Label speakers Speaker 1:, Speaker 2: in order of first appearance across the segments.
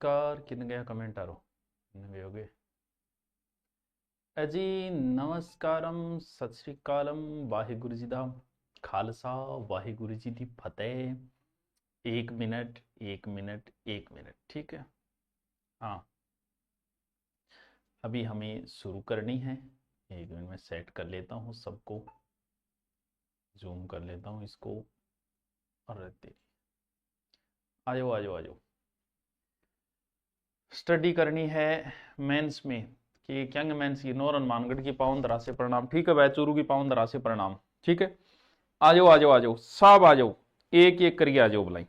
Speaker 1: नमस्कार किन गया कमेंट आरो गए जी नमस्कारम सत श्री अकालम वाहिगुरु जी दा खालसा वाहिगुरु जी दी फतेह। एक मिनट एक मिनट एक मिनट, ठीक है। हाँ अभी हमें शुरू करनी है। एक मिनट में सेट कर लेता हूँ सबको, जूम कर लेता हूँ इसको। और आ जाओ आ जाओ आ जाओ। स्टडी करनी है मेंस में कि क्या मेंस की नौर हनुमानगढ़ की पावन धरा से प्रणाम, ठीक है। बैचूरू की पावन धरा से प्रणाम, ठीक है। आ जाओ आ जाओ आ जाओ सब आ जाओ, एक एक करिए आ जाओ बुलाई,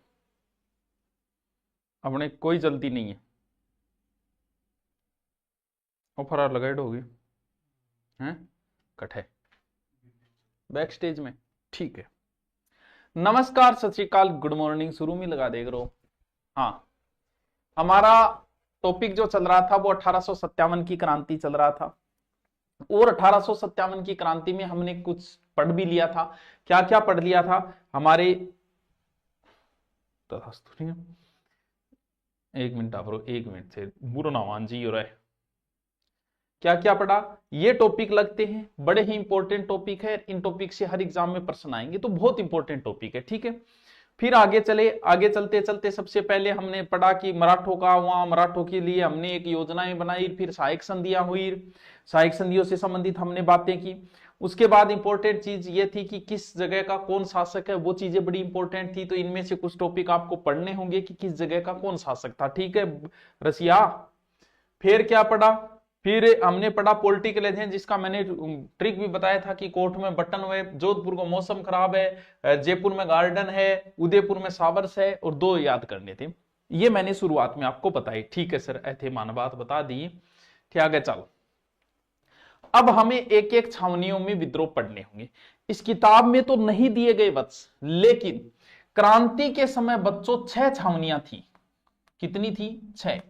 Speaker 1: अपने कोई जल्दी नहीं है। ऑफर लगाइड होगी हैं कठे बैक स्टेज में, ठीक है। नमस्कार सत श्री अकाल गुड मॉर्निंग, शुरू में लगा देख रहे हो। हाँ हमारा टॉपिक जो चल रहा था वो 1857 की क्रांति चल रहा था, और 1857 की क्रांति में हमने कुछ पढ़ भी लिया था। क्या क्या पढ़ लिया था हमारे, एक मिनट आप एक मिनट से बुरो नामान जी हो रहा है। क्या क्या पढ़ा, ये टॉपिक लगते हैं बड़े ही इंपॉर्टेंट टॉपिक है। इन टॉपिक से हर एग्जाम में प्रश्न आएंगे, तो बहुत इंपॉर्टेंट टॉपिक है, ठीक है। फिर आगे चले, आगे चलते चलते सबसे पहले हमने पढ़ा कि मराठों का, वहां मराठों के लिए हमने एक योजनाएं बनाई, फिर सहायक संधियां हुई, सहायक संधियों से संबंधित हमने बातें की। उसके बाद इंपॉर्टेंट चीज ये थी कि किस जगह का कौन शासक है, वो चीजें बड़ी इंपॉर्टेंट थी। तो इनमें से कुछ टॉपिक आपको पढ़ने होंगे कि किस जगह का कौन शासक था, ठीक है रसिया। फिर क्या पढ़ा, फिर हमने पढ़ा पॉलिटिकल एजेंट, जिसका मैंने ट्रिक भी बताया था कि कोर्ट में बटन हुए, जोधपुर को मौसम खराब है, जयपुर में गार्डन है, उदयपुर में सावर्स है, और दो याद करने थे। ये मैंने शुरुआत में आपको बताई, ठीक है सर, ऐसे मानवात बता दी, ठीक आगे चलो। अब हमें एक एक छावनियों में विद्रोह पढ़ने होंगे। इस किताब में तो नहीं दिए गए वत्स, लेकिन क्रांति के समय बच्चों 6 छावनियां थी। कितनी थी? 6।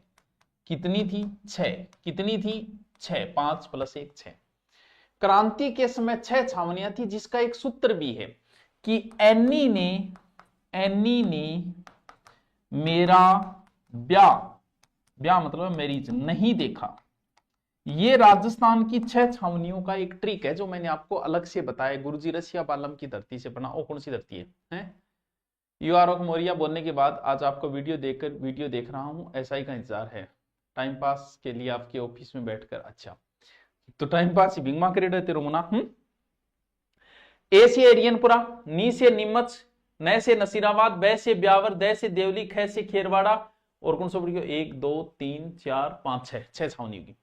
Speaker 1: कितनी थी? 6। कितनी थी? 6। 5 + 1 6। क्रांति के समय 6 छावनियां थी, जिसका एक सूत्र भी है कि एनी ने मेरा ब्याह मतलब मैरिज नहीं देखा। ये राजस्थान की 6 छावनियों का एक ट्रिक है, जो मैंने आपको अलग से बताया। गुरुजी रसिया बालम की धरती से पढ़ा। ओ कौन सी धरती है? यूआरओ मोरिया बोलने के बाद आज आपको वीडियो देख रहा हूं, ऐसा ही का इंतजार है टाइम पास के लिए आपके ऑफिस में बैठकर। अच्छा तो टाइम पास ही बिंगमा करेडो तेरो मुना। ए से एरियनपुरा, नी से नीमच, न से नसीराबाद, ब से ब्यावर, द से देवली, ख से खेरवाड़ा, और कौन सा पढ़ियो? 1 2 3 4 5 6 छावनी होगी।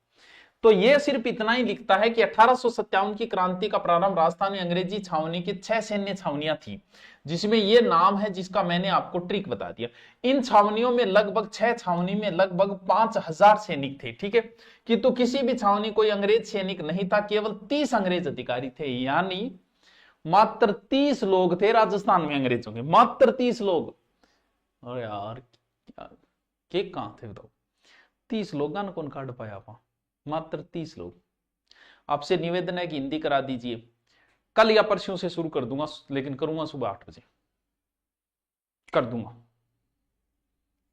Speaker 1: तो ये सिर्फ इतना ही लिखता है कि 1857 की क्रांति का प्रारंभ राजस्थानी अंग्रेजी छावनी की 6 सैन्य छावनियां थी, जिसमें ये नाम है जिसका मैंने आपको ट्रिक बता दिया। इन छावनियों में लगभग 6 छावनी में लगभग 5000 सैनिक थे, ठीक है। किंतु किसी भी छावनी कोई अंग्रेज सैनिक नहीं था, केवल 30 अंग्रेज अधिकारी थे, यानी मात्र 30 लोग थे राजस्थान में अंग्रेजों के, मात्र 30 लोग। अरे यार के कहां थे बताओ, 30 लोग ना कौन काट पाया आप, मात्र 30 लोग। आपसे निवेदन है कि हिंदी करा दीजिए, कल या परसों से शुरू कर दूंगा, लेकिन करूंगा सुबह 8 बजे कर दूंगा,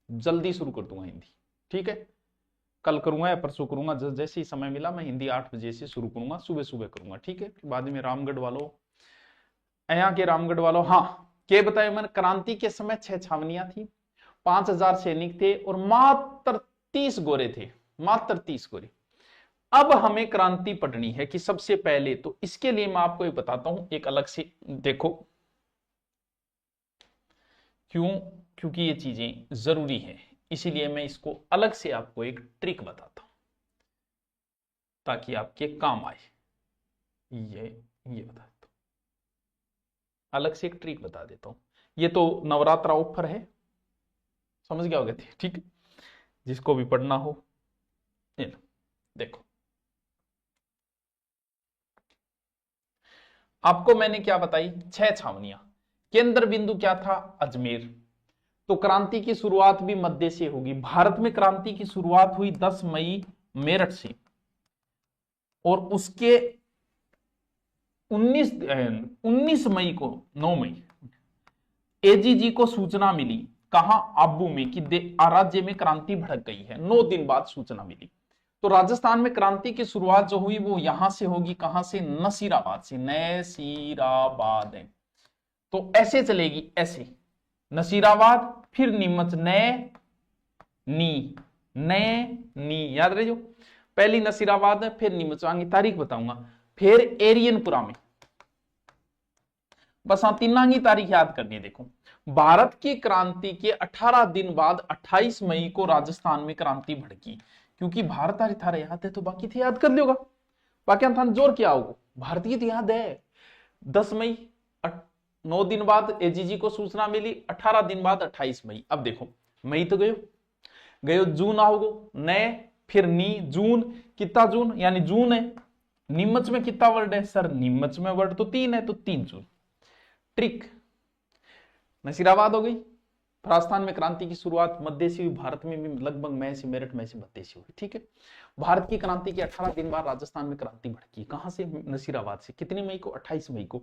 Speaker 1: जल्दी शुरू कर दूंगा हिंदी, ठीक है। कल करूंगा या परसों करूंगा, जैसे ही समय मिला मैं हिंदी 8 बजे से शुरू करूंगा, सुबह सुबह करूंगा, ठीक है। बाद में रामगढ़ वालों, यहाँ के रामगढ़ वालों, हाँ क्या बताया मैंने, क्रांति के समय 6 छावनियां थी, 5000 सैनिक थे, और मात्र 30 गोरे थे, मात्र 30 गोरे। अब हमें क्रांति पढ़नी है कि सबसे पहले, तो इसके लिए मैं आपको एक बताता हूं, एक अलग से देखो क्यों, क्योंकि ये चीजें जरूरी है, इसीलिए मैं इसको अलग से आपको एक ट्रिक बताता हूं ताकि आपके काम आए। ये बता देता हूं, अलग से एक ट्रिक बता देता हूं। ये तो नवरात्रा ऑफर है, समझ गया होगा, ठीक। जिसको भी पढ़ना हो देखो, आपको मैंने क्या बताई, 6 छावनियां, केंद्र बिंदु क्या था? अजमेर। तो क्रांति की शुरुआत भी मध्य से होगी। भारत में क्रांति की शुरुआत हुई 10 मई मेरठ से, और उसके 19 मई को, 9 मई एजीजी को सूचना मिली कहा आबू में कि राज्य में क्रांति भड़क गई है। 9 दिन बाद सूचना मिली। तो राजस्थान में क्रांति की शुरुआत जो हुई वो यहां से होगी, कहां से, नसीराबाद से। नसीराबाद है तो ऐसे चलेगी, ऐसे नसीराबाद, फिर नीमच, नी याद रहे जो पहली नसीराबाद है, फिर नीमच, आगे तारीख बताऊंगा, फिर एरियनपुरा में। बस हाँ, तीन तारीख याद करनी है। देखो, भारत की क्रांति के 18 दिन बाद 28 मई को राजस्थान में क्रांति भड़की। क्योंकि भारत आज थारा याद है तो बाकी थे याद कर लियोगा, बाकी हम जोर क्या होगा, भारतीय तो याद है। 10 मई, 9 दिन बाद एजीजी को सूचना मिली, 18 दिन बाद 28 मई। अब देखो, मई तो गयो, जून आओगो, नए, फिर नी, जून, कितना जून, यानी जून है। नीमच में कितना वर्ड है सर, नीमच में वर्ड तो 3 है, तो 3 जून। ट्रिक, नसीराबाद हो गई, राजस्थान में क्रांति की शुरुआत मध्य से हुई, भारत में भी लगभग मई से, मेरठ में से, मध्य से हुई। ठीक है, भारत की क्रांति के 18 दिन बाद राजस्थान में क्रांति भड़की। कहां से, नसीराबाद से। कितनी मई को, 28 मई को।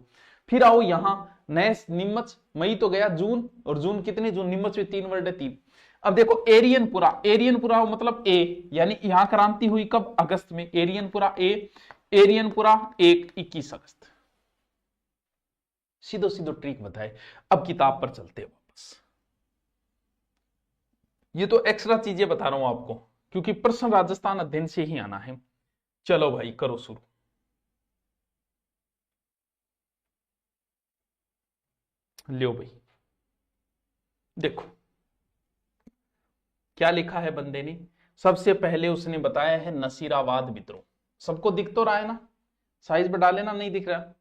Speaker 1: फिर आओ यहां नए नीमच, मई तो गया, जून, और जून कितने जून, नीमच में 3 वर्ड है, 3। अब देखो एरियनपुरा, एरियनपुरा मतलब ए, यानी यहां क्रांति हुई कब, अगस्त में। एरियनपुरा ए, एरियनपुरा 21 अगस्त। सीधो सीधो ट्रिक बताए। अब किताब पर चलते हैं वापस। ये तो एक्स्ट्रा चीजें बता रहा हूं आपको, क्योंकि प्रश्न राजस्थान अध्ययन से ही आना है। चलो भाई करो शुरू। लियो भाई, देखो क्या लिखा है बंदे ने। सबसे पहले उसने बताया है नसीराबाद विद्रोह। सबको दिख तो रहा है ना, साइज बढ़ा लेना, नहीं दिख रहा।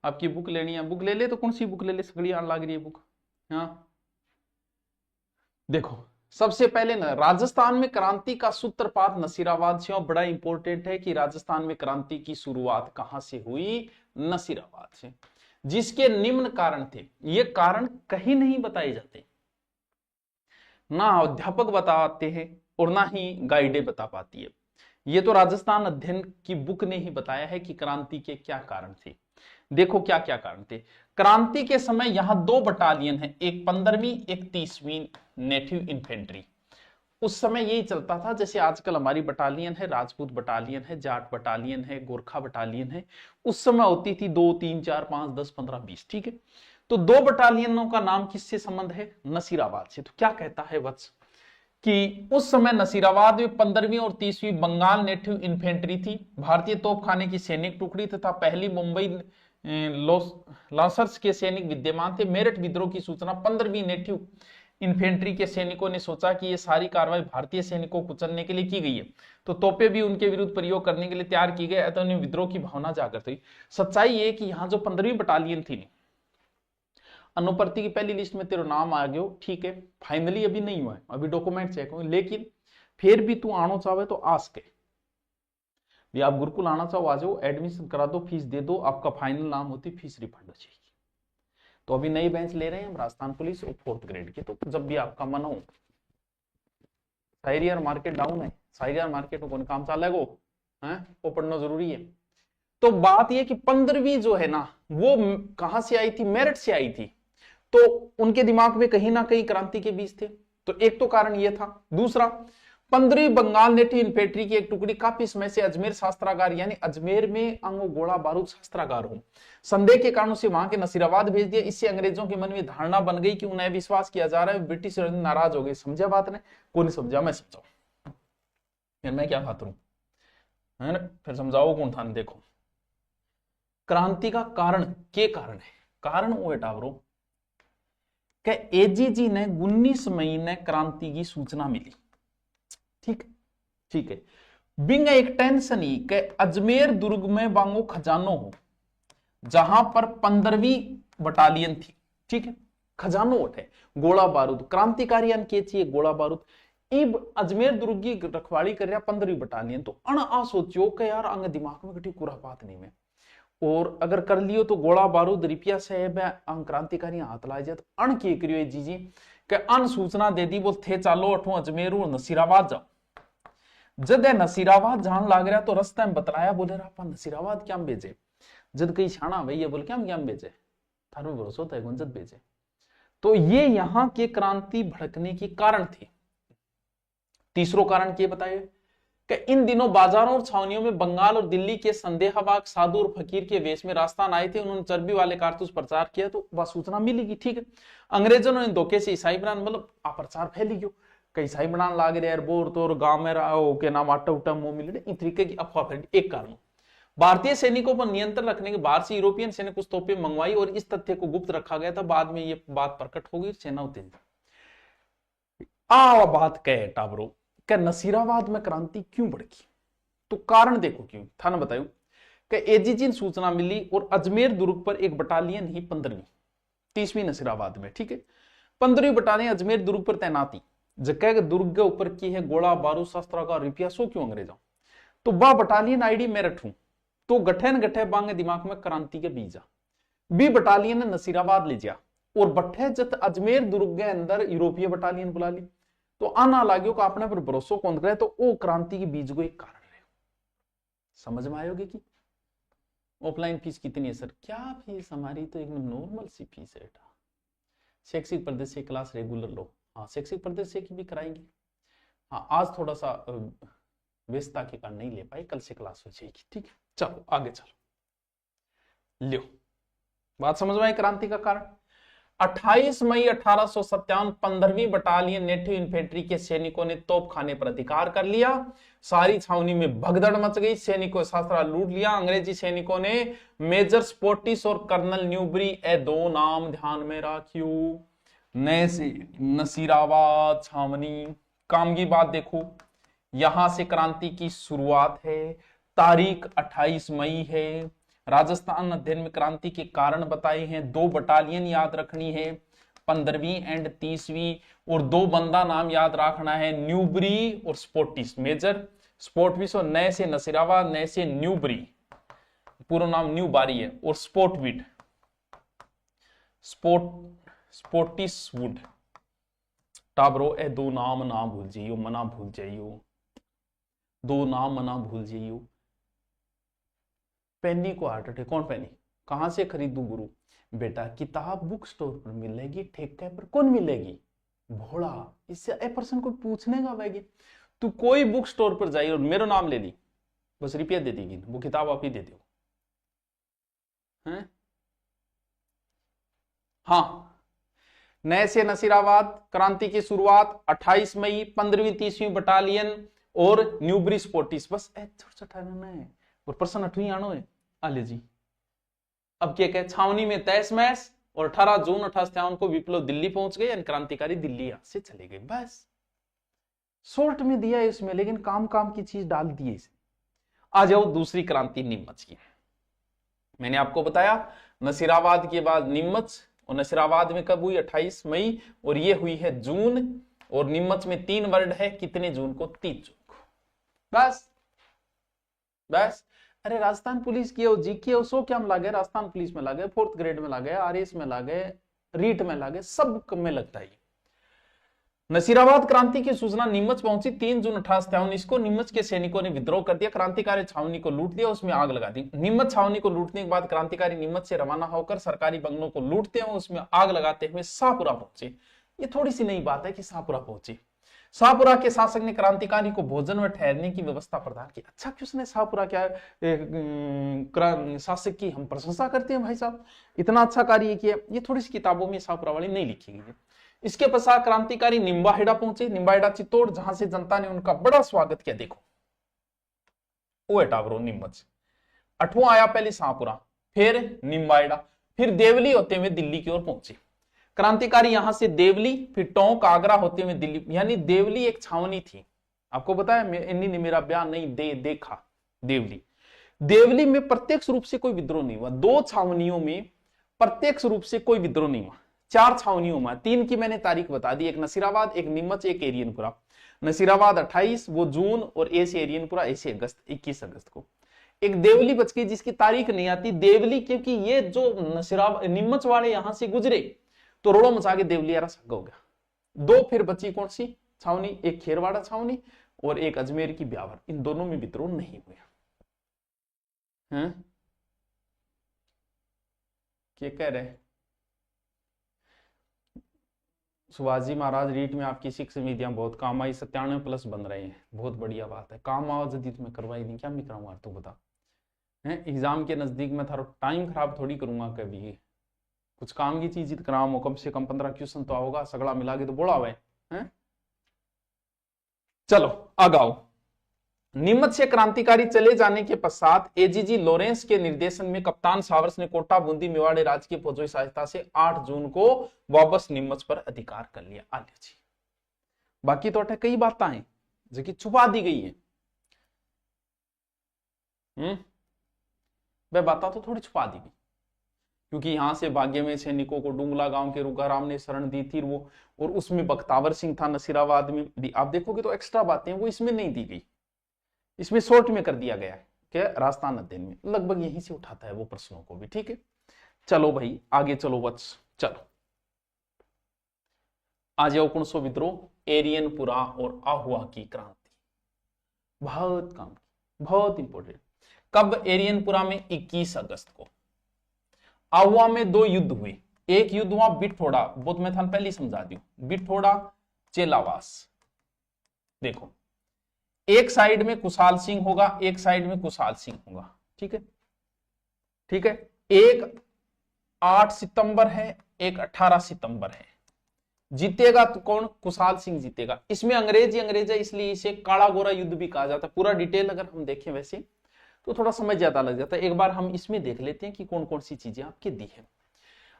Speaker 1: आपकी बुक लेनी है, बुक ले ले, तो कौन सी बुक ले ले, सगड़ी आन लग रही है बुक। हाँ देखो, सबसे पहले ना राजस्थान में क्रांति का सूत्रपात नसीराबाद से। और बड़ा इंपॉर्टेंट है कि राजस्थान में क्रांति की शुरुआत कहां से हुई, नसीराबाद से। जिसके निम्न कारण थे। ये कारण कहीं नहीं बताए जाते, ना अध्यापक बताते हैं और ना ही गाइडे बता पाती है। ये तो राजस्थान अध्ययन की बुक ने ही बताया है कि क्रांति के क्या कारण थे। देखो क्या क्या कारण थे। क्रांति के समय यहां 2 बटालियन है, एक 15वीं, एक 30वीं नेटिव इन्फेंट्री। उस समय यही चलता था, जैसे आजकल हमारी बटालियन है, राजपूत बटालियन है, जाट बटालियन है, गोरखा बटालियन है। उस समय होती थी 2, 3, 4, 5, 10, 15, 20। ठीक है, तो 2 बटालियनों का नाम किससे संबंध है, नसीराबाद से। तो क्या कहता है वत्स कि उस समय नसीराबाद में 15वीं और 30वीं बंगाल नेटिव इन्फेंट्री थी, भारतीय तोपखाने की सैनिक टुकड़ी तथा पहली मुंबई लांसर्स के सैनिक विद्यमान थे। मेरठ विद्रोह की सूचना 15वीं नेटिव इन्फेंट्री के सैनिकों ने सोचा कि ये सारी कार्रवाई भारतीय सैनिकों को कुचलने के लिए की गई है, तो तोपे भी उनके विरुद्ध प्रयोग करने के लिए तैयार की गई, तो उन्हें विद्रोह की भावना जागृत हुई। सच्चाई ये कि यहाँ जो 15वीं बटालियन थी, अनुपर्ति की पहली लिस्ट में तेरा नाम आ गयो, ठीक है, फाइनली अभी नहीं हुआ है, अभी डॉक्यूमेंट चेक हो, लेकिन फिर भी तू आना चाहे तो आ सके। आप गुरुकुल आना चाहो आ जाओ, एडमिशन करा दो, फीस दे दो, आपका फाइनल नाम होती, फीस रिफंड हो जाएगी। तो अभी नई बेंच ले रहे हैं हम राजस्थान पुलिस और 4th ग्रेड के, तो जब भी आपका मन हो। साइरियर मार्केट डाउन है, साइरियर मार्केट में कौन काम चालेगा है, वो पढ़ना जरूरी है। तो बात ये कि 15वीं जो है ना, वो कहां से आई थी, मेरठ से आई थी। तो उनके दिमाग में कहीं ना कहीं क्रांति के बीज थे। तो एक तो कारण यह था। दूसरा, 15वीं बंगाल नेटिव इन्फेंट्री की एक टुकड़ी काफी समय से अजमेर शस्त्रागार, यानी अजमेर में अंगो गोला बारूद शस्त्रागार हो, संदेह के कारण से वहां के नसीराबाद भेज दिया। इससे अंग्रेजों के मन में धारणा बन गई कि उन्हें विश्वास किया जा रहा है, ब्रिटिश नाराज हो गए। समझा बात ने, कौन नहीं समझा, मैं समझाऊ, फिर मैं क्या बात हूं, है ना, फिर समझाओ कौन था। देखो क्रांति का कारण के कारण है, कारण वो टावरो के एजीजी ने 19 मई ने क्रांति की सूचना मिली। ठीक ठीक है, बिंग एक टेंशन ही के अजमेर दुर्ग में बांगो खजानो हो, जहां पर 15वीं बटालियन थी। ठीक है, खजानो उठे, गोला बारूद, क्रांतिकारी के चाहिए गोला बारूद। इब अजमेर दुर्ग की रखवाली कर रहा 15वीं बटालियन। तो अण आ सोचियो कि यार अंग दिमाग में कटी कुरा बात नहीं में, और अगर कर लियो तो गोला बारूद रिपिया साहेब अंग क्रांतिकारी हाथ ला जाए। तो अण के करियो जीजी के अन सूचना दे दी, बोल थे चालो अठो अजमेर और नसीराबाद जाओ। जद नसीराबाद जान लाग रहा तो रास्ते में बतलाया, बोले रहा नसीराबाद क्या भेजे। जद कहीं छाना भैया बोले क्या भेजे, थारू भरोसा होता है जद भेजे। तो ये यहां के क्रांति भड़कने के कारण थे। तीसरो कारण क्या बताइए कि इन दिनों बाजारों और छावनियों में बंगाल और दिल्ली के संदेहवाक साधु और फकीर के वेश में राजस्थान आए थे। उन्होंने चर्बी वाले कारतूस प्रचार किया, तो वह सूचना मिलेगी। ठीक है, अंग्रेजों ने धोखे से ईसाई बनाने, मतलब प्रचार फैली गयो कई ईसाई बनाने लाग रहे यार, बोर तो गांव में रहो के नाम आटा उटा मुंह मिले, इन तरीके की अफवाह फैली। एक कारण भारतीय सैनिकों पर नियंत्रण रखने के बाहर से यूरोपियन सेना कुछ तोपें मंगवाई और इस तथ्य को गुप्त रखा गया था। बाद में ये बात प्रकट हो गई, सेना उत्तेजित। बात कह टाबरो क्या नसीराबाद में क्रांति क्यों भड़की, तो कारण देखो क्यों था ना, बताऊं कि एजीजिन सूचना मिली और अजमेर दुर्ग पर एक बटालियन ही 15वीं 30वीं नसीराबाद में, ठीक है, 15वीं बटालियन अजमेर दुर्ग पर तैनाती जगह दुर्ग के ऊपर की है, गोला बारूद शस्त्र का रुपया सो क्यों अंग्रेजों, तो बा बटालियन आईडी मेरठ हूं, तो गठन गठे बांगे दिमाग में क्रांति के बीजा बी बटालियन ने नसीराबाद ले जा और बट्ठे जत अजमेर दुर्ग के अंदर यूरोपीय बटालियन बुला ली, तो आना लाग्यो का अपने पर भरोसा कौन करे, तो वो क्रांति के बीज को एक कारण रहे। समझ में आयोगे कि ऑफलाइन फीस कितनी है सर, क्या फीस हमारी तो एकदम नॉर्मल सी फीस है बेटा, शैक्षिक प्रदेश से क्लास रेगुलर लो, हाँ शैक्षिक प्रदेश से की भी कराएंगे, हाँ आज थोड़ा सा व्यस्तता के कारण नहीं ले पाए, कल से क्लास हो जाएगी, ठीक है। चलो आगे चलो, लियो बात समझ में आई क्रांति का कारण। 28 मई 1857 15वीं बटालियन नेटिव इन्फेंट्री के सैनिकों ने तोपखाने पर अधिकार कर लिया, सारी छावनी में भगदड़ मच गई, सैनिकों शस्त्र लूट लिया। अंग्रेजी सैनिकों ने मेजर स्पोर्टिस और कर्नल न्यूबरी ए दो नाम ध्यान में रखियो, नए से नसीराबाद छावनी। काम की बात देखो, यहां से क्रांति की शुरुआत है, तारीख 28 मई है। राजस्थान अध्ययन में क्रांति के कारण बताए हैं, 2 बटालियन याद रखनी है, 15वीं एंड 30वीं, और 2 बंदा नाम याद रखना है, न्यूबरी और स्पोर्टिस। मेजर स्पोर्टिस और नए से नसीराबाद, नए से न्यूबरी, पूरा नाम न्यू बारी है, और स्पोर्टविड स्पोर्टिस वुड टाबरो ए 2 नाम ना भूल जाइयो, मना भूल जाइयो, 2 नाम मना भूल जाइयो। पेनी को हार्ट अटैक, कौन पेनी, कहां से खरीदू गुरु, बेटा किताब बुक स्टोर पर मिलेगी, ठेके पर कौन मिलेगी, भोला, इससे ए पर्सन को पूछने का वैगी, तू कोई बुक स्टोर पर जाइए और मेरा नाम ले ली, बस रुपया दे देगी, वो किताब आप ही दे दो, हैं? हाँ, नए से नसीराबाद क्रांति की शुरुआत 28 मई 15वीं 30वीं बटालियन और न्यूबरी स्पोर्टिस, बस छोटा है और पर्सन 8वीं आनो है आले जी। अब क्या कहे, छावनी में तहस महस, और 18 जून 1857 को विप्लव दिल्ली पहुंच गए, यानी क्रांतिकारी दिल्ली यहां से चले गए, बस शॉर्ट में दिया है इसमें, लेकिन काम काम की चीज डाल दी है इसमें। आ जाओ दूसरी क्रांति नीमच की, मैंने आपको बताया नसीराबाद के बाद नीमच, और नसीराबाद में कब हुई 28 मई, और ये हुई है जून, और नीमच में 3 वर्ड है, कितने जून को, 30 जून को, बस बस। अरे राजस्थान पुलिस की हो, जीके हो, सो क्या में लागे, राजस्थान पुलिस में लागे, 4th ग्रेड में लागे, आरएस में लागे, रीट में लागे, सब में लगता है। नसीराबाद क्रांति की सूचना नीमच पहुंची 3 जून 1857 इसको, नीमच के सैनिकों ने विद्रोह कर दिया, क्रांतिकारी छावनी को लूट दिया, उसमें आग लगा दी। नीमच छावनी को लूटने के बाद क्रांतिकारी नीमच से रवाना होकर सरकारी बंगलों को लूटते हुए उसमें आग लगाते हुए शाहपुरा पहुंचे। ये थोड़ी सी नई बात है कि शाहपुरा पहुंचे। शाहपुरा के शासक ने क्रांतिकारी को भोजन व ठहरने की व्यवस्था प्रदान की। अच्छा, किसने शाहपुरा क्या शासक की हम प्रशंसा करते हैं भाई साहब, इतना अच्छा कार्य किया। ये थोड़ी सी किताबों में शाहपुरा वाली नहीं लिखी गई है। इसके पश्चात क्रांतिकारी निम्बाहेड़ा पहुंचे, निम्बाहेड़ा चित्तौड़, जहां से जनता ने उनका बड़ा स्वागत किया। देखो वो है टावरो नीमच, 8वां आया पहले शाहपुरा, फिर निम्बाहेड़ा, फिर देवली होते हुए दिल्ली की ओर पहुंचे। क्रांतिकारी यहां से देवली, फिर टोंक, आगरा होते हुए दिल्ली, यानी देवली एक छावनी थी। आपको बताया इन्हीं ने मेरा बयान नहीं देखा। देवली में प्रत्यक्ष रूप से कोई विद्रोह नहीं हुआ, 2 छावनियों में प्रत्यक्ष रूप से कोई विद्रोह नहीं हुआ, 4 छावनियों में, 3 की मैंने तारीख बता दी, एक नसीराबाद, एक नीमच, एक एरियनपुरा। नसीराबाद 28, वो जून, और ए से एरियनपुरा ऐसे अगस्त, 21 अगस्त को। एक देवली बच गई जिसकी तारीख नहीं आती, देवली क्योंकि ये जो नीमच वाले यहां से गुजरे तो रोड़ो मचा के देवलियारा सग हो गया। 2 फिर बची कौन सी छावनी, एक खेरवाड़ा छावनी और एक अजमेर की ब्यावर, इन दोनों में विद्रोह नहीं हुआ। क्या कह रहे, सुभाष जी महाराज, रीट में आपकी शिक्षा विधियां बहुत काम आई, 97+ बन रहे हैं, बहुत बढ़िया बात है। काम आओ यदि तुम्हें करवाई नहीं, क्या मैं कराऊंगा यार, तू बता। है एग्जाम के नजदीक में थारो टाइम खराब थोड़ी करूंगा कभी, कुछ काम की चीज कराओ, कम से कम 15 क्वेश्चन तो आओगा, सगड़ा मिला के तो बोला हुआ है। चलो आगाओ। नीमच से क्रांतिकारी चले जाने के पश्चात एजीजी लॉरेंस के निर्देशन में कप्तान सावर्स ने कोटा, बूंदी, मेवाड़ राज्य की फौजों की सहायता से 8 जून को वापस नीमच पर अधिकार कर लिया। आलिया जी, बाकी तो अटे कई बातें हैं जो कि छुपा दी गई है। वह बातें तो थोड़ी छुपा दी गई, क्योंकि यहां से भाग्य में सैनिकों को डुंगला गांव के रुगाराम ने शरण दी थी वो, और उसमें बख्तावर सिंह था नसीराबाद में भी। आप देखोगे तो एक्स्ट्रा बातें वो इसमें नहीं दी गई, इसमें शॉर्ट में कर दिया गया है क्या राजस्थान अध्ययन में, लगभग यहीं से उठाता है वो प्रश्नों को भी। ठीक है, चलो भाई आगे चलो बच्च। चलो आ जाओ। 1900 विद्रोह, एरियनपुरा और आहुआ की क्रांति, बहुत काम की, बहुत इंपॉर्टेंट। कब एरियनपुरा में? 21 अगस्त को। आहुआ में 2 युद्ध हुए, एक युद्ध हुआ बिठथोड़ा, बहुत मैं था पहले ही समझा दी, बिठथोड़ा चेलावास। देखो एक साइड में कुशाल सिंह होगा, एक साइड में कुशाल सिंह होगा। ठीक है, ठीक है। एक 8 सितंबर है, एक 18 सितंबर है। जीतेगा तो कौन? कुशाल सिंह जीतेगा। इसमें अंग्रेज ही अंग्रेज है, इसलिए इसे काला गोरा युद्ध भी कहा जाता है। पूरा डिटेल अगर हम देखें वैसे तो थोड़ा समय ज्यादा लग जाता है, एक बार हम इसमें देख लेते हैं कि कौन कौन सी चीजें आपकी दी है।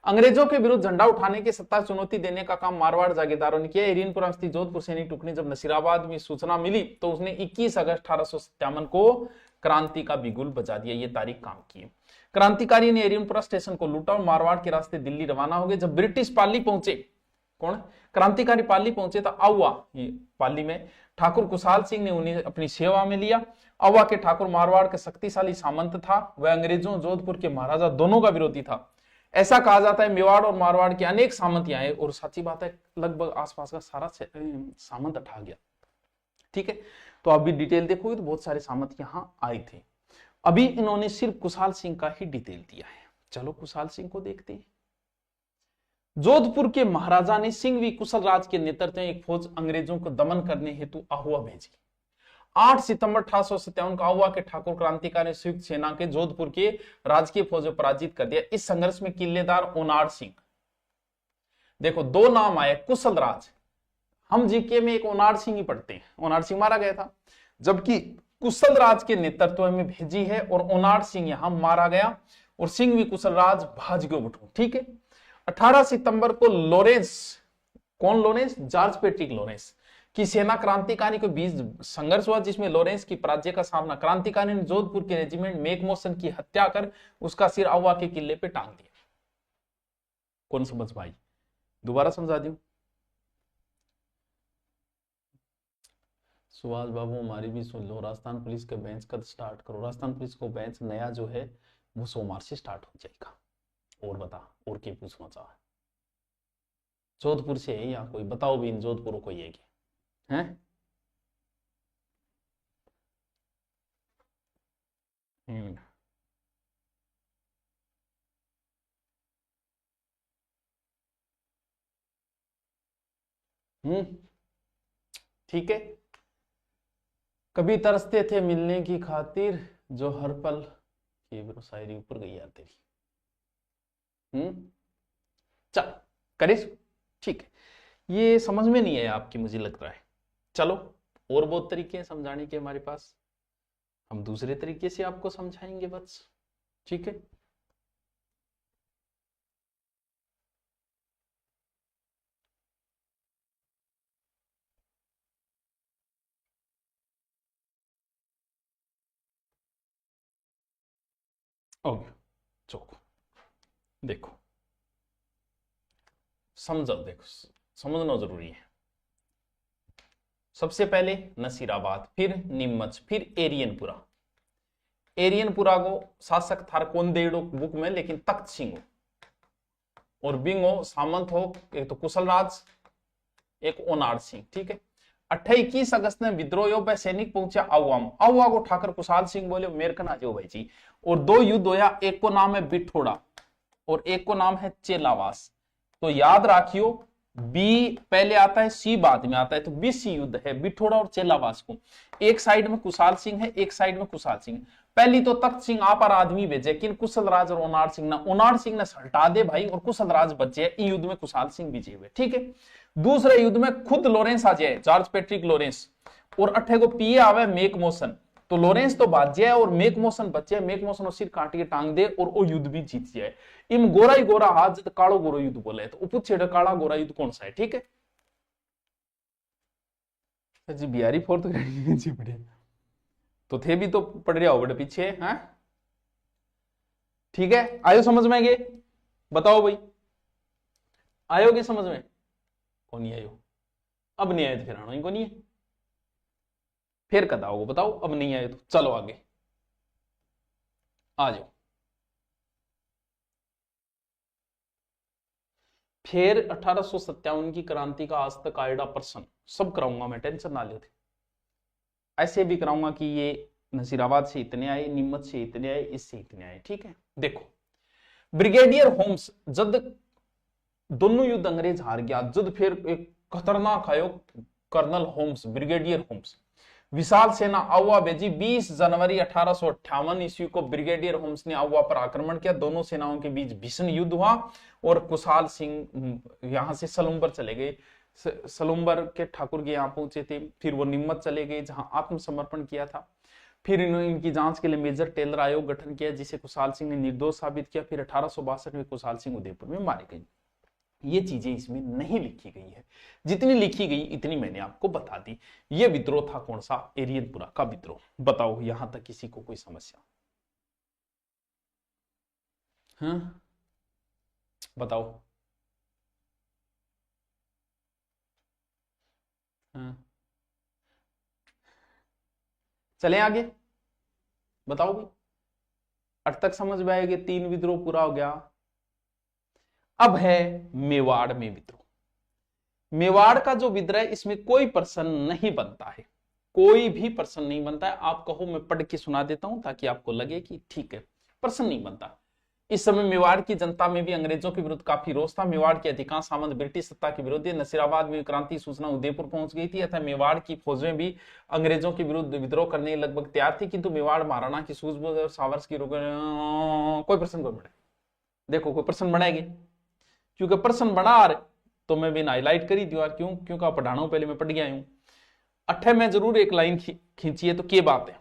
Speaker 1: अंग्रेजों के विरुद्ध झंडा उठाने के सत्ता चुनौती देने का काम मारवाड़ जागीरदारों ने किया। एरियनपुरा स्थित जोधपुर सैनिक टुकड़ी जब नसीराबाद में सूचना मिली तो उसने 21 अगस्त 1857 को क्रांति का बिगुल बजा दिया। ये तारीख काम की। क्रांतिकारी ने एरियनपुरा स्टेशन को लूटा और मारवाड़ के रास्ते दिल्ली रवाना हो गए। जब ब्रिटिश पाली पहुंचे, कौन क्रांतिकारी पाली पहुंचे, तो आउआ पाली में ठाकुर कुशाल सिंह ने उन्हें अपनी सेवा में लिया। आउआ के ठाकुर मारवाड़ के शक्तिशाली सामंत था, वह अंग्रेजों जोधपुर के महाराजा दोनों का विरोधी था। ऐसा कहा जाता है मेवाड़ और मारवाड़ के अनेक सामंत आए, और सच्ची बात है लगभग आसपास का सारा सामंत हटा गया। ठीक है, तो अभी डिटेल देखोगे तो बहुत सारे सामंत यहां आए थे। अभी इन्होंने सिर्फ कुशाल सिंह का ही डिटेल दिया है। चलो कुशाल सिंह को देखते हैं। जोधपुर के महाराजा ने सिंघवी कुशल राज के नेतृत्व में एक फौज अंग्रेजों को दमन करने हेतु आहुआ भेजी। 8 सितंबर 1857 को आहुआ के ठाकुर क्रांतिकारी ने संयुक्त सेना के जोधपुर के राजकीय फौज को पराजित कर दिया। इस संघर्ष में किलेदार ओनाड सिंह, देखो 2 नाम आए, कुशल राज, हम जीके में एक ओनाड सिंह ही पढ़ते हैं, ओनाड सिंह मारा गया था, जबकि कुशल राज के नेतृत्व में भेजी है और ओनाड सिंह यहां मारा गया और सिंघवी कुशल राज भाज गए उठो। ठीक है, 18 सितंबर को लॉरेंस, कौन लॉरेंस? जॉर्ज पैट्रिक लॉरेंस की सेना क्रांतिकारी के बीच संघर्ष हुआ, जिसमें लॉरेंस की पराजय का सामना क्रांतिकारी ने जोधपुर के रेजिमेंट मैकमोसन की हत्या कर उसका सिर आहुआ के किले पे टांग दिया। कौन समझ भाई? दोबारा समझा दूं। सुभाष बाबू हमारी भी सुन लो, राजस्थान पुलिस का बेंच कब स्टार्ट करो? राजस्थान पुलिस को बेंच नया जो है वो सोमवार से स्टार्ट हो जाएगा। और बता, और क्या पूछना चाह? जोधपुर से है या कोई? बताओ भी इन जोधपुर को ये है? ठीक है। कभी तरसते थे मिलने की खातिर, जो हर पल की शायरी ऊपर गई यार तेरी। चल करिस, ठीक है। ये समझ में नहीं है आपकी, मुझे लग रहा है। चलो और बहुत तरीके हैं समझाने के हमारे पास, हम दूसरे तरीके से आपको समझाएंगे बस। ठीक है, ओके। चौको देखो, समझो, देखो समझना जरूरी है। सबसे पहले नसीराबाद, फिर नीमच, फिर एरियनपुरा। एरियनपुरा को शासक था कोंदेड़ो बुक में, लेकिन तख्त सिंह और बिंग हो, सामंत हो, एक तो कुशल राज, एक ओनाड सिंह। ठीक है, 21 अगस्त में विद्रोह पे सैनिक पहुंचे आउआम। आउआ को ठाकर कुशाल सिंह बोले मेरे कना जो भाई जी, और 2 युद्ध होया, एक को नाम है बिठोड़ा और एक को नाम है चेलावास। तो याद रखियो बी पहले आता है, सी बाद में आता है, तो बीसी युद्ध है बिठोड़ा और चेलावास को। एक साइड में कुशाल सिंह है, एक साइड में कुशाल सिंह। पहली तो तख्त सिंह आप पर आदमी भेजे, किन कुशल राज और ओनार सिंह ना, ओनार सिंह ने हटा दे भाई और कुशल राज बचे। इस युद्ध में कुशाल सिंह विजय हुए, ठीक है। दूसरे युद्ध में खुद लॉरेंस आ जाए, जॉर्ज पैट्रिक लॉरेंस, और अठे को पिए आवे मेक मोशन, तो लॉरेंस तो बाजे और मेक मोशन बचे, मेक मोशन और सिर काट के टांग दे और वो युद्ध भी जीत जाए। इम गोरा ही गोरा हाथ जब कालो गोरो युद्ध बोले, तो पूछे काला गोरा युद्ध कौन सा है, ठीक है जी। बिहारी फोर्थ ग्रेड जी पढ़े तो थे भी तो पढ़ रहा हो बड़े पीछे, हैं ठीक है। आयो समझ में आगे, बताओ भाई आयोगे समझ में, कौन नहीं आयो, अब नहीं आए तो फिर आना ही को नहीं है, फिर कदा होगा बताओ, अब नहीं आए तो चलो आगे आ जाओ। फिर 1857 की क्रांति का आज तक आयडा प्रश्न सब कराऊंगा मैं, टेंशन ना लेते। ऐसे भी कराऊंगा कि ये नसीराबाद से इतने आए, नीमच से इतने आए, इससे इतने आए, ठीक है। देखो ब्रिगेडियर होम्स जद दोनों युद्ध अंग्रेज हार गया, जद फिर एक खतरनाक आयो कर्नल होम्स, ब्रिगेडियर होम्स विशाल सेना आउवा भेजी। 20 जनवरी 1858 ईस्वी को ब्रिगेडियर होम्स ने आउवा पर आक्रमण किया। दोनों सेनाओं के बीच भीषण युद्ध हुआ और कुशाल सिंह यहां से सलुम्बर चले गए, सलुम्बर के ठाकुर के यहाँ पहुंचे थे। फिर वो निम्मत चले गए जहां आत्मसमर्पण किया था। फिर इन्होंने इनकी जांच के लिए मेजर टेलर आयोग गठन किया जिसे कुशाल सिंह ने निर्दोष साबित किया। फिर 1862 में कुशाल सिंह उदयपुर में मारे गए। ये चीजें इसमें नहीं लिखी गई है, जितनी लिखी गई इतनी मैंने आपको बता दी। ये विद्रोह था कौन सा, एरियनपुरा का विद्रोह। बताओ यहां तक किसी को कोई समस्या, हाँ बताओ, हाँ चले आगे, बताओ भाई अट तक समझ में आएगी। 3 विद्रोह पूरा हो गया। अब है मेवाड़ में विद्रोह। मेवाड़ का जो विद्रोह है इसमें कोई प्रश्न नहीं बनता है, कोई भी प्रश्न नहीं बनता है। आप कहो मैं पढ़ के सुना देता हूं ताकि आपको लगे कि ठीक है, प्रश्न नहीं बनता। इस समय मेवाड़ की जनता में भी अंग्रेजों के विरुद्ध काफी रोष था। मेवाड़ के अधिकांश सामंत ब्रिटिश सत्ता के विरुद्ध। नसीराबाद में क्रांति सूचना उदयपुर पहुंच गई थी अतः मेवाड़ की फौजें भी अंग्रेजों के विरुद्ध विद्रोह करने लगभग तैयार थी, किंतु मेवाड़ महाराणा की सूझबूझ और सावर्स की कोई प्रश्न कोई बने। देखो कोई प्रश्न बनाएगी, क्योंकि प्रश्न बना रहे तो मैं भी हाईलाइट करी दी। क्यों, क्योंकि आप पढ़ाना पहले मैं पढ़ गया हूं। अठे में जरूर एक लाइन खींचिए तो क्या बात है।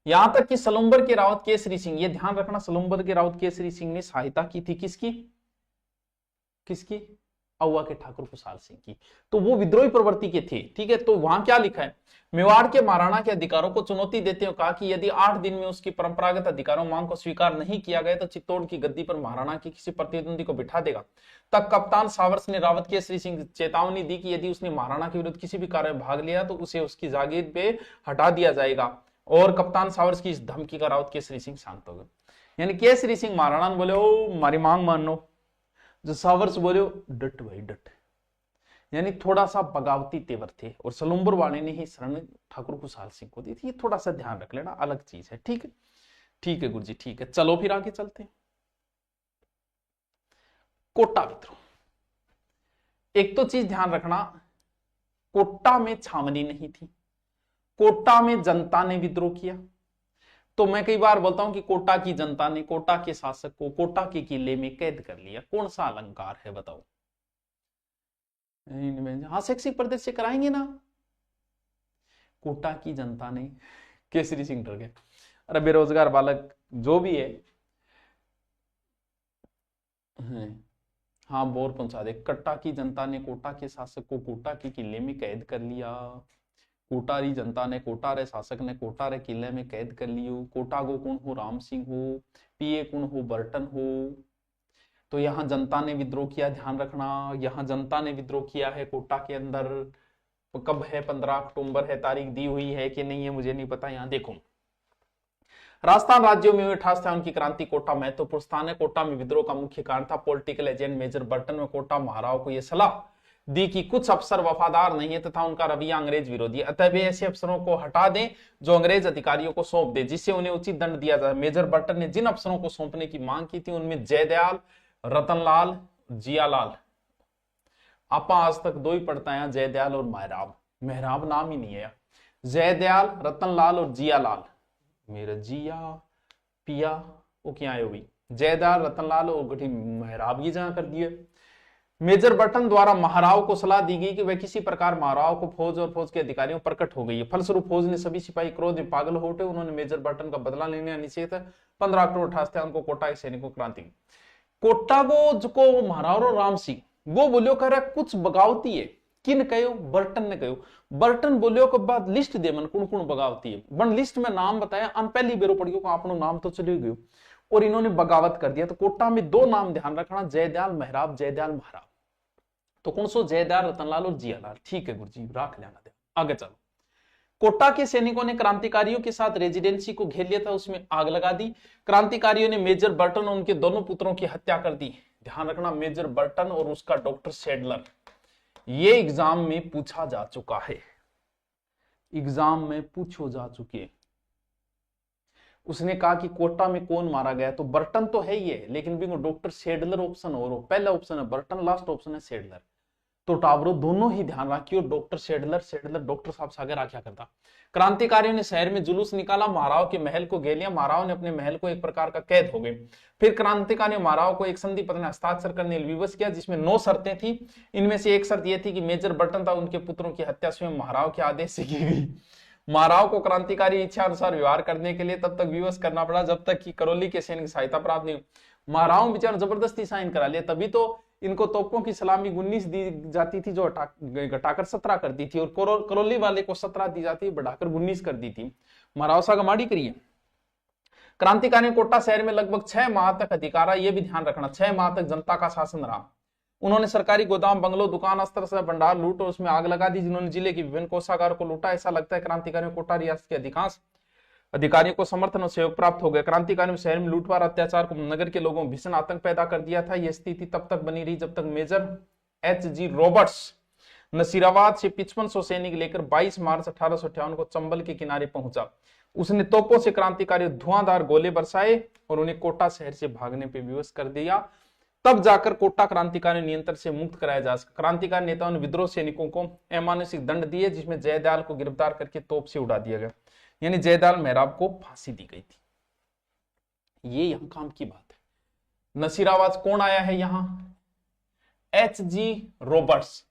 Speaker 1: यहां तक कि सलुम्बर के रावत केसरी सिंह, ये ध्यान रखना, सलुम्बर के रावत केसरी सिंह ने सहायता की थी किसकी, किसकी, आउवा के ठाकुर कुशाल सिंह की। तो वो विद्रोही प्रवृत्ति के थे, ठीक है। तो वहां क्या लिखा है, मेवाड़ के महाराणा के अधिकारों को चुनौती देते हुए कहा कि यदि 8 दिन में उसकी परंपरागत अधिकारों मांग को स्वीकार नहीं किया गया तो चित्तौड़ की गद्दी पर महाराणा की किसी प्रतिद्वंदी को बिठा देगा। तब कप्तान सावर्स ने रावत केसरी सिंह चेतावनी दी कि यदि उसने महाराणा के विरुद्ध किसी भी कार्य में भाग लिया तो उसे उसकी जागीर पे हटा दिया जाएगा। और कप्तान सावर्स की इस धमकी का रावत केसरी सिंह शांत हो गए। यानी केसरी सिंह महाराणा ने बोले ओ मारी मांग मानो, जो सावर्स बोले डट भाई डट, यानी थोड़ा सा बगावती तेवर थे। और सलुम्बर वाले ने ही शरण ठाकुर कुशाल सिंह को दी थी। ये थोड़ा सा ध्यान रख लेना, अलग चीज है, ठीक है। ठीक है गुरु जी, ठीक है। चलो फिर आगे चलते हैं। कोटा विद्रोह, एक तो चीज ध्यान रखना, कोटा में छावनी नहीं थी, कोटा में जनता ने विद्रोह किया। तो मैं कई बार बोलता हूं कि कोटा की जनता ने कोटा के शासक को कोटा के किले में कैद कर लिया। कौन सा अलंकार है बताओ, हाँ शैक्षिक प्रदर्शन कराएंगे ना। कोटा की जनता ने, केसरी सिंह डर गए, अरे बेरोजगार बालक जो भी है, हाँ बोर पहुंचा दे। कोटा की जनता ने कोटा के शासक को कोटा के किले में कैद कर लिया। कोटारी जनता ने, कोटारे शासक ने कोटारे किले में कैद कर लियो। कोटा गो कौन हो, राम सिंह हो, पीए कौन हो, बर्टन हो। तो यहां जनता ने विद्रोह किया, ध्यान रखना, यहां जनता ने विद्रोह किया है कोटा के अंदर। तो कब है, 15 अक्टूबर है, तारीख दी हुई है कि नहीं है मुझे नहीं पता। यहां देखो, राजस्थान राज्यों में हुए ठास की क्रांति कोटा महत्वपूर्ण स्थान है। कोटा में विद्रोह का मुख्य कारण था पॉलिटिकल एजेंट मेजर बर्टन में कोटा महाराव को यह सलाह दी कि कुछ अफसर वफादार नहीं है तथा उनका रवैया अंग्रेज विरोधी, अतः वे ऐसे अफसरों को हटा दें जो अंग्रेज अधिकारियों को सौंप दे, जिससे उन्हें उचित दंड दिया जाए। मेजर बर्टन ने जिन अफसरों को सौंपने की मांग की थी उनमें जयदयाल, रतनलाल, जियालाल आप आज तक दो ही पढ़ता है, जयदयाल और मेहराब। मेहराब नाम ही नहीं है। जयदयाल, रतनलाल और जियालाल। मेरा जिया पिया वो क्या है भाई, जयदयाल, रतनलाल और गठी मेहराब ये जहां कर दिए। मेजर बर्टन द्वारा महाराव को सलाह दी गई कि वह किसी प्रकार महाराव को फौज और फौज के अधिकारियों प्रकट हो गई है। फलस्वरूप फौज ने सभी सिपाही क्रोध में पागल हो उठे। उन्होंने मेजर बर्टन का बदला लेने निश्चित 15 अक्टूबर 18 को कोटा के सैनिकों क्रांति। कोटा को महाराव राम सिंह वो बोलियो कह रहा कुछ बगावती है। किन कहो? बर्टन ने कहो। बर्टन बोलियो के बाद लिस्ट दे मन कौन कौन बगावती है। बन लिस्ट में नाम बताया, अन पहली बेरो पढ़ियो को आपनो नाम तो चली गयो और इन्होंने बगावत कर दिया। तो कोटा में दो नाम ध्यान रखना, जयदयाल मेहराब, जयदयाल महाराव। तो कौन सो? जयदयाल, रतनलाल और जियालाल। ठीक है गुरुजी, राख लेना दे। आगे चलो। कोटा के सैनिकों ने क्रांतिकारियों के साथ रेजिडेंसी को घेर लिया था, उसमें आग लगा दी। क्रांतिकारियों ने मेजर बर्टन और उनके दोनों पुत्रों की हत्या कर दी। ध्यान रखना, मेजर बर्टन और उसका डॉक्टर सेडलर। ये एग्जाम में पूछा जा चुका है, एग्जाम में पूछो जा चुके। उसने कहा कि कोटा में कौन मारा गया, तो बर्टन तो है ही है, लेकिन भी डॉक्टर सेडलर ऑप्शन और पहला ऑप्शन है बर्टन, लास्ट ऑप्शन है सेडलर। तो टावरो दोनों ही ध्यान रखियो, डॉक्टर सेडलर डॉक्टर साहब सागर क्या करता। क्रांतिकारियों ने शहर में जुलूस निकाला, महाराव के महल को घेर लिया। महाराव ने अपने महल को एक प्रकार का कैद हो गए। फिर क्रांतिकारियों ने महाराव को एक संधि पत्र में हस्ताक्षर करने विवश किया, जिसमें 9 शर्तें थी। इनमें से एक शर्त यह थी कि मेजर बर्टन था उनके पुत्रों की हत्या स्वयं महाराव के आदेश से की गई। महाराव को क्रांतिकारी इच्छा अनुसार व्यवहार करने के लिए तब तक विवश करना पड़ा जब तक कि करौली के सैनिक सहायता प्राप्त नहीं। महाराव बेचारा जबरदस्ती साइन करा लिया, तभी तो इनको तोपों की सलामी 19 दी जाती थी, जो घटाकर 17 कर दी थी, और करौली वाले को 17 दी जाती, बढ़ाकर 19 कर दी थी। महाराव साहब माड़ी करिए। क्रांतिकारी ने कोटा शहर में लगभग 6 माह तक अधिकार, यह भी ध्यान रखना 6 माह तक जनता का शासन रहा। उन्होंने सरकारी गोदाम, बंगलों, दुकान, अस्त्र से भंडार लूट और उसमें आग लगा दी, जिन्होंने जिले के विभिन्न कोषागार को लूटा। ऐसा लगता है क्रांतिकारियों कोटा रियासत के अधिकांश अधिकारियों को समर्थन और सहयोग प्राप्त हो गया। क्रांतिकारियों ने शहर में लूटपाट, अत्याचार को नगर के लोगों में भीषण आतंक पैदा कर दिया था। यह स्थिति तब तक बनी रही जब तक मेजर H.G. रॉबर्ट्स नसीराबाद से 5500 सैनिक लेकर 22 मार्च 1858 को चंबल के किनारे पहुंचा। उसने तोपों से क्रांतिकारियों धुआंधार गोले बरसाए और उन्हें कोटा शहर से भागने पर विवश कर दिया। तब जाकर कोटा क्रांतिकारी नियंत्रण से मुक्त कराया जा सका। क्रांतिकारी नेताओं ने विद्रोह सैनिकों को अमानुषिक दंड दिए, जिसमें जयदयाल को गिरफ्तार करके तोप से उड़ा दिया गया, यानी जयदयाल मेहराब को फांसी दी गई थी। ये यहां काम की बात है। नसीराबाद कौन आया है यहां? H.G. रॉबर्ट्स।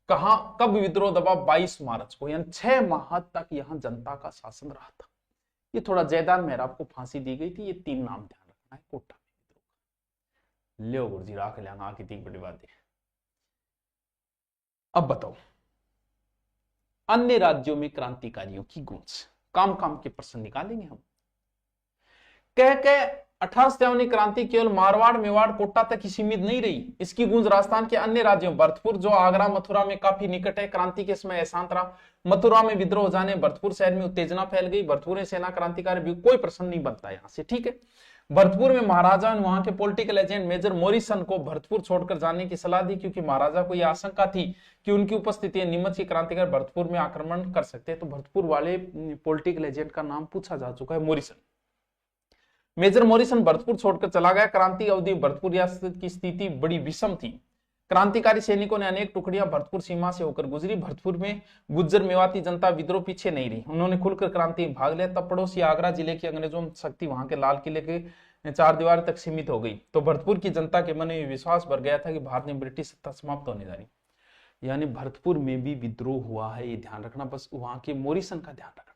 Speaker 1: कहां, कब विद्रोह दबा? 22 मार्च को, यानी 6 माह तक यहां जनता का शासन रहा था। ये थोड़ा जयदयाल मेहराब को फांसी दी गई थी। ये 3 नाम ध्यान रखना है कोटा में। ले गुरुजी राख लेंगे, आगे तीन बड़ी बात है। अब बताओ, अन्य राज्यों में क्रांतिकारियों की गूंज, काम काम के प्रश्न निकालेंगे हम। कह के 1857 क्रांति केवल मारवाड़, मेवाड़, कोटा तक ही सीमित नहीं रही। इसकी गूंज राजस्थान के अन्य राज्यों, भरतपुर जो आगरा, मथुरा में काफी निकट है, क्रांति के समय अशांत रहा। मथुरा में विद्रोह हो जाने भरतपुर शहर में उत्तेजना फैल गई। भरतपुर में सेना क्रांतिकारी भी, कोई प्रश्न नहीं बनता यहां से, ठीक है। भरतपुर में महाराजा ने वहां के पॉलिटिकल एजेंट मेजर मॉरिसन को भरतपुर छोड़कर जाने की सलाह दी, क्योंकि महाराजा को यह आशंका थी कि उनकी उपस्थिति नीमच के क्रांतिकारी भरतपुर में आक्रमण कर सकते हैं। तो भरतपुर वाले पॉलिटिकल एजेंट का नाम पूछा जा चुका है, मॉरिसन। मेजर मॉरिसन भरतपुर छोड़कर चला गया। क्रांति अवधि भरतपुर रियासत की स्थिति बड़ी विषम थी। क्रांतिकारी सैनिकों ने अनेक टुकड़ियां भरतपुर सीमा से होकर गुजरी। भरतपुर में गुज्जर मेवाती जनता विद्रोह पीछे नहीं रही, उन्होंने खुलकर क्रांति में भाग लिया। तब पड़ोसी आगरा जिले की अंग्रेजों में शक्ति वहां के लाल किले के 4 दीवार तक सीमित हो गई। तो भरतपुर की जनता के मन में विश्वास भर गया था कि भारत में ब्रिटिश सत्ता समाप्त होने जा रही, यानी भरतपुर में भी विद्रोह हुआ है, ये ध्यान रखना। बस वहां के मॉरिसन का ध्यान रखना।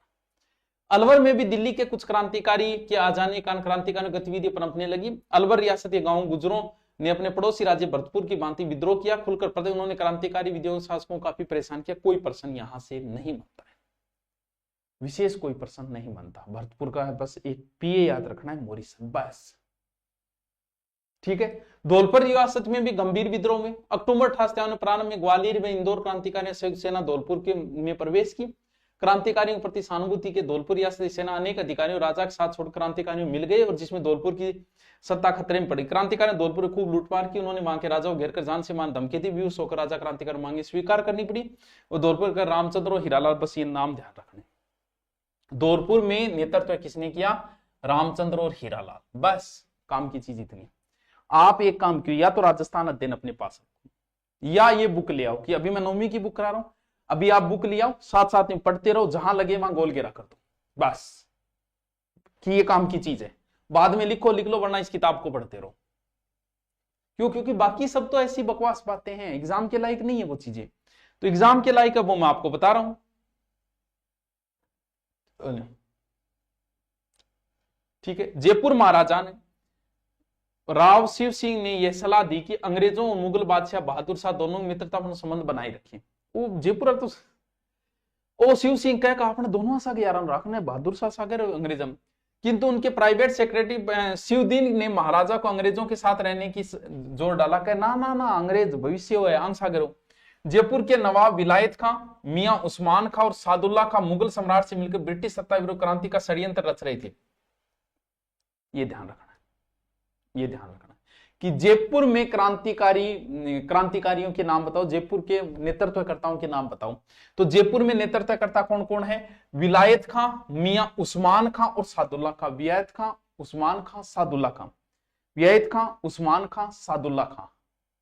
Speaker 1: अलवर में भी दिल्ली के कुछ क्रांतिकारी के आ जाने के कारण क्रांतिकारी गतिविधि पनपने लगी। अलवर रियासत के गांव गुजरों ने अपने पड़ोसी राज्य भरतपुर की भांति विद्रोह किया, खुलकर प्रदेश। उन्होंने क्रांतिकारी विद्रोह शासकों को काफी परेशान किया। कोई प्रश्न यहां से नहीं बनता है, विशेष कोई प्रश्न नहीं बनता। भरतपुर का है बस एक पीए याद रखना है, मॉरिसन, बस, ठीक है। धौलपुर रियासत में भी गंभीर विद्रोह में अक्टूबर 1857 प्रारंभ में ग्वालियर में इंदौर क्रांतिकारी संयुक्त सेना धौलपुर के में प्रवेश की। क्रांतिकारियों के प्रति सहानुभूति के धौलपुर रियासती सेना अनेक अधिकारियों राजा के साथ छोड़ क्रांतिकारियों मिल गए, और जिसमें धौलपुर की सत्ता खतरे में पड़ी। क्रांतिकारी ने धौलपुर में खूब लूटमार की। उन्होंने वहां के राजा को घेरकर जान से मान धमकी दी। व्यूज होकर राजा क्रांतिकारी मांगे स्वीकार करनी पड़ी। और धौलपुर का रामचंद्र और हीरालाल, बस ये नाम ध्यान रखने। धौलपुर में नेतृत्व किसने किया? रामचंद्र और हीरालाल, बस काम की चीज इतनी। आप एक काम क्यों, या तो राजस्थान अध्ययन अपने पास, या ये बुक ले आओ कि अभी मैं 9वीं की बुक करा रहा हूं, अभी आप बुक ले आओ, साथ साथ में पढ़ते रहो, जहां लगे वहां गोल घेरा कर दो बस, कि ये काम की चीज है। बाद में लिख लो, वरना इस किताब को पढ़ते रहो। क्यों? क्योंकि बाकी सब तो ऐसी बकवास बातें हैं, एग्जाम के लायक नहीं है वो चीजें। तो एग्जाम के लायक है वो मैं आपको बता रहा हूं। ठीक है, जयपुर महाराजा ने राव शिव सिंह ने यह सलाह दी कि अंग्रेजों और मुगल बादशाह बहादुर शाह दोनों मित्रतापूर्ण संबंध बनाए रखें। वो जयपुर तो ओ शिव सिंह कह आपने दोनों सागे यार रखने, बहादुर शाह सागर अंग्रेजम। किंतु उनके प्राइवेट सेक्रेटरी शिवदीन ने महाराजा को अंग्रेजों के साथ रहने की जोर डाला, कह ना ना ना अंग्रेज भविष्य हो आन सागर हो। जयपुर के नवाब विलायत खां, मियां उस्मान खां और सादुल्ला खां मुगल सम्राट से मिलकर ब्रिटिश सत्ता विरुद्ध क्रांति का षड्यंत्र रच रहे थे। ये ध्यान रखना, ये ध्यान रखना कि जयपुर में क्रांतिकारियों के नाम बताओ, जयपुर के नेतृत्वकर्ताओं के नाम बताओ। तो जयपुर में नेतृत्वकर्ता कौन कौन है? विलायत खां, मियां उस्मान खां और सादुल्ला खां। विलायत खां, उस्मान खां, सादुल्ला खां। विलायत खां, उस्मान खां, सादुल्ला खां।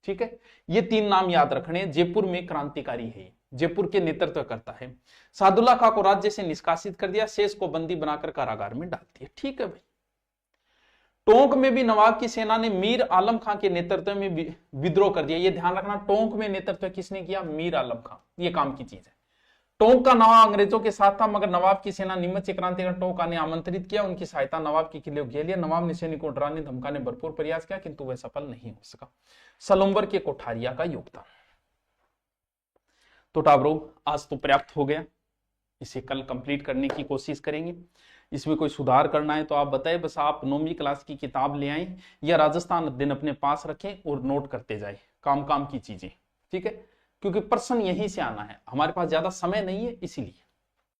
Speaker 1: ठीक है, ये 3 नाम याद रखने। जयपुर में क्रांतिकारी है, जयपुर के नेतृत्व करता है। सादुल्ला खां को राज्य से निष्कासित कर दिया, शेष को बंदी बनाकर कारागार में डाल दिया। ठीक है भाई। टोंक में भी नवाब की सेना ने मीर आलम खां के नेतृत्व में विद्रोह कर दिया। ये ध्यान रखना, टोंक में नेतृत्व किसने किया? मीर आलम खां। ये काम की चीज है। टोंक का नवाब अंग्रेजों के साथ था, मगर नवाब की सेना नीमच से क्रांतिकारी टोंक आने आमंत्रित किया, उनकी सहायता नवाब के किले घेर लिया। नवाब ने सैनिक को डराने धमकाने भरपूर प्रयास किया, किंतु वह सफल नहीं हो सका। सलुम्बर के कोठारिया का योगदान। तो टाबरो आज तो पर्याप्त हो गया, इसे कल कंप्लीट करने की कोशिश करेंगे। इसमें कोई सुधार करना है तो आप बताएं। बस आप 9वीं क्लास की किताब ले आएं या राजस्थान अध्ययन अपने पास रखें और नोट करते जाए काम की चीजें। ठीक है, क्योंकि प्रश्न यहीं से आना है, हमारे पास ज्यादा समय नहीं है इसीलिए।